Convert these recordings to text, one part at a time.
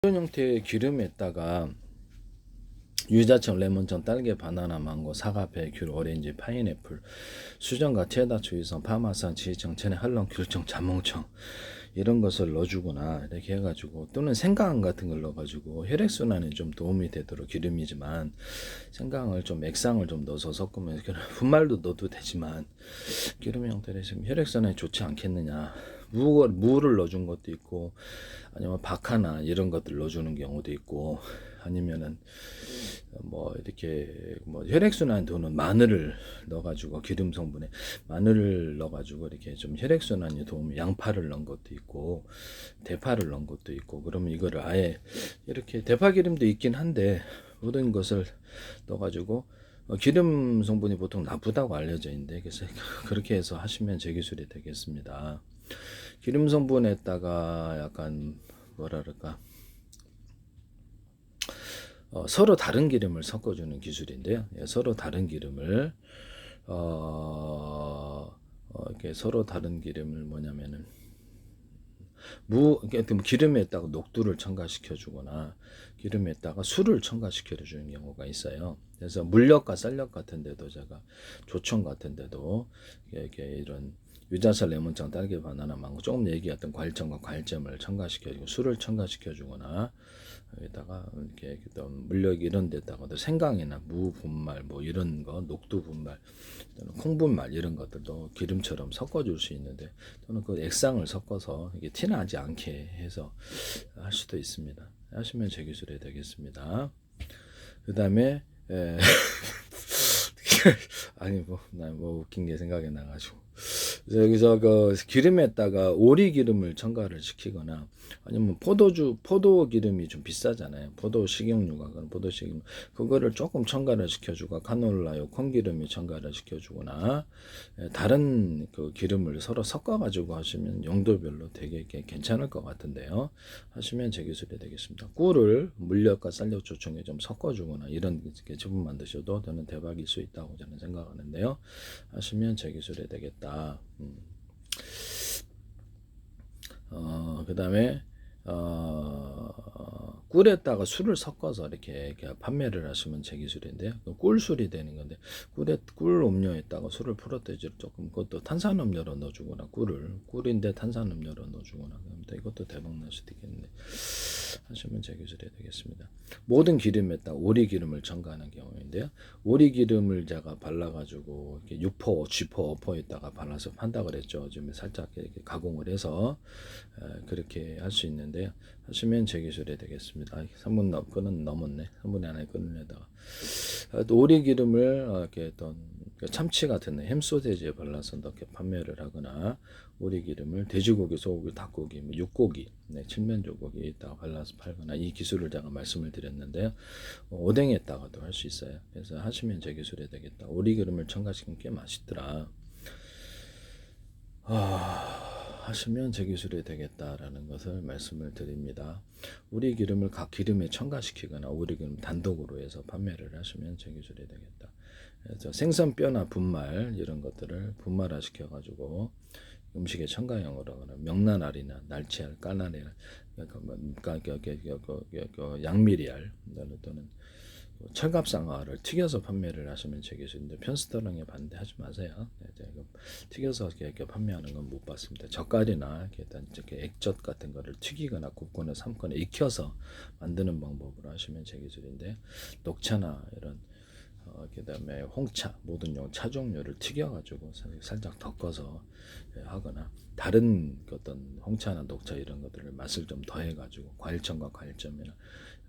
이런 형태의 기름에다가 유자청, 레몬청, 딸기, 바나나, 망고, 사과, 배, 귤, 오렌지, 파인애플, 수정과 체다, 주의성, 파마산, 지지청, 체내, 한론, 귤청, 자몽청 이런 것을 넣어주거나 이렇게 해가지고, 또는 생강 같은 걸 넣어가지고 혈액순환에 좀 도움이 되도록, 기름이지만 생강을 좀, 액상을 좀 넣어서 섞으면, 분말도 넣어도 되지만 기름 형태로 지금 혈액순환에 좋지 않겠느냐. 무를 넣어준 것도 있고, 아니면 박하나 이런 것들 넣어주는 경우도 있고, 아니면은 뭐 이렇게 뭐 혈액순환 도는 마늘을 넣어가지고, 기름 성분에 마늘을 넣어가지고 이렇게 좀 혈액순환에 도움이, 양파를 넣은 것도 있고 대파를 넣은 것도 있고, 그러면 이거를 아예 이렇게, 대파 기름도 있긴 한데 모든 것을 넣어가지고, 기름 성분이 보통 나쁘다고 알려져 있는데, 그래서 그렇게 해서 하시면 제 기술이 되겠습니다. 기름 성분에다가 약간 뭐라 그럴까, 서로 다른 기름을 섞어주는 기술인데요. 예, 서로 다른 기름을 이렇게 서로 다른 기름을 뭐냐면은 기름에다가 녹두를 첨가시켜주거나 기름에다가 술을 첨가시켜주는 경우가 있어요. 그래서 물엿과 쌀엿 같은 데도, 제가 조청 같은 데도 이렇게 이런 유자살, 레몬청, 딸기, 바나나, 망고, 조금 얘기했던 과일청과 과일잼을 첨가시켜주고 술을 첨가시켜주거나, 여기다가 이렇게 어떤 물엿 이런 데다가도 생강이나 무 분말 뭐 이런 거, 녹두 분말 또는 콩 분말 이런 것들도 기름처럼 섞어줄 수 있는데, 또는 그 액상을 섞어서 이게 티나지 않게 해서 할 수도 있습니다. 하시면 제 기술이 되겠습니다. 그 다음에 아니 뭐 웃긴 게 생각이 나가지고, 여기서 그 기름에다가 오리 기름을 첨가를 시키거나, 아니면 포도 기름이 좀 비싸잖아요. 포도 식용유가, 그런 포도 식용, 그거를 조금 첨가를 시켜주고, 카놀라요 콩기름이 첨가를 시켜주거나, 다른 그 기름을 서로 섞어가지고 하시면 용도별로 되게 괜찮을 것 같은데요. 하시면 제 기술이 되겠습니다. 꿀을 물엿과 쌀엿, 조청에 좀 섞어주거나 이런 제품 만드셔도 저는 대박일 수 있다고 저는 생각하는데요. 하시면 제 기술이 되겠다. 그 다음에 꿀에다가 술을 섞어서 이렇게 판매를 하시면 제 기술인데요. 꿀술이 되는 건데, 꿀 음료에다가 술을 풀어대지, 조금 그것도 탄산음료로 넣어주거나, 꿀인데 탄산음료로 넣어주거나, 그러면 이것도 대박 날 수도 있겠는데, 하시면 제 기술이 되겠습니다. 모든 기름에다가 오리 기름을 첨가하는 경우인데요. 오리 기름을 제가 발라가지고 이렇게 6포, G포, 5포에다가 발라서 판다 그랬죠. 좀 살짝 이렇게 가공을 해서 그렇게 할 수 있는데요. 하시면 제 기술이 되겠습니다. 3분 끈은 넘었네. 3분의 안에 끈에다가 오리 기름을 이렇게 어떤 참치 같은 햄 소세지에 발라서 이렇게 판매를 하거나, 오리 기름을 돼지고기, 소고기, 닭고기, 뭐 육고기, 칠면조고기에다가 발라서 팔거나, 이 기술을 제가 말씀을 드렸는데요. 오뎅에다가도 할 수 있어요. 그래서 하시면 제 기술이 되겠다. 오리 기름을 첨가시키면 꽤 맛있더라. 하시면 제 기술이 되겠다라는 것을 말씀을 드립니다. 오리 기름을 각 기름에 첨가시키거나 오리 기름 단독으로 해서 판매를 하시면 제 기술이 되겠다. 그래서 생선뼈나 분말 이런 것들을 분말화 시켜가지고 음식에 첨가용으로 하거나, 명란알이나 날치알, 까나리알, 양미리알 또는 철갑상어를 튀겨서 판매를 하시면 제 기술인데, 편스터랑에 반대하지 마세요. 튀겨서 이렇게 판매하는 건 못 봤습니다. 젓갈이나 이렇게 액젓 같은 거를 튀기거나 굽거나 삶거나 익혀서 만드는 방법으로 하시면 제 기술인데, 녹차나 이런 그다음에 홍차, 모든 차 종류를 튀겨가지고 살짝 덮어서 하거나, 다른 어떤 홍차나 녹차 이런 것들을 맛을 좀 더해가지고 과일청과 과일점이나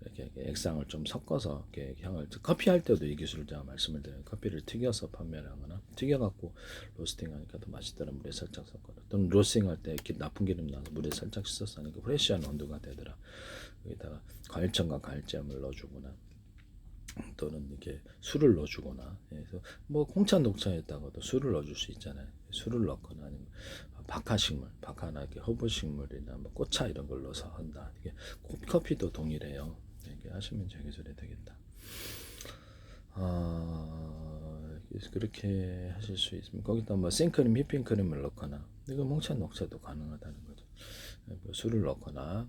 이렇게 액상을 좀 섞어서 이렇게 향을, 커피 할 때도 이 기술을 제가 말씀을 드려요. 커피를 튀겨서 판매를 하거나, 튀겨갖고 로스팅하니까 더 맛있더라. 물에 살짝 섞거나, 또는 로스팅할 때 나쁜 기름 나서 물에 살짝 씻어서 하니까 프레시한 온도가 되더라. 여기다가 과일청과 과일잼을 넣어주거나, 또는 이렇게 술을 넣어주거나, 그래서 뭐 홍차 녹차에다가도 술을 넣어줄 수 있잖아요. 술을 넣거나, 아니면 박하나 이렇게 허브식물이나 뭐 꽃차 이런 걸 넣어서 한다. 이게 커피도 동일해요. 이렇게 하시면 제 기술이 되겠다. 그렇게 하실 수 있으면, 거기다 뭐 생크림, 휘핑크림을 넣거나, 이거 홍차 녹차도 가능하다는 거죠. 뭐 술을 넣거나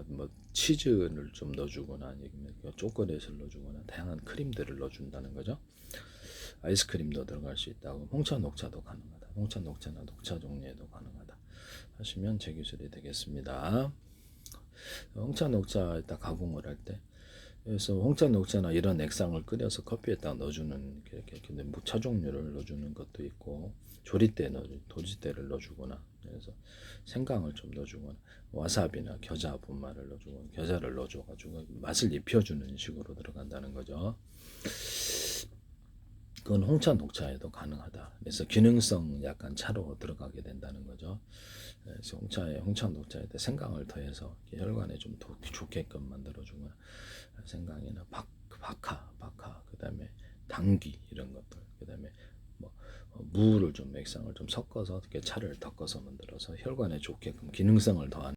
뭐 치즈를 좀 넣어주거나 아니면 초콜릿을 넣어주거나 다양한 크림들을 넣어준다는 거죠. 아이스크림도 들어갈 수 있다고. 홍차 녹차도 가능하다. 홍차 녹차나 녹차 종류에도 가능하다 하시면 제 기술이 되겠습니다. 홍차 녹차 일단 가공을 할 때, 그래서 홍차 녹차나 이런 액상을 끓여서 커피에다 넣어주는 근데 무차 종류를 넣어주는 것도 있고, 조리대를 넣어주거나, 그래서 생강을 좀 넣어주거나, 와사비나 겨자 분말을 넣어주거나, 겨자를 넣어줘가지고 맛을 입혀주는 식으로 들어간다는 거죠. 그건 홍차 녹차에도 가능하다. 그래서 기능성 약간 차로 들어가게 된다는 거죠. 그래서 홍차 녹차에 생강을 더해서 혈관에 좀 좋게끔 만들어주거나, 생강이나 박하, 그다음에 당귀 이런 것들, 그다음에 뭐 무를 좀 액상을 좀 섞어서 이렇게 차를 섞어서 만들어서 혈관에 좋게끔 기능성을 더하는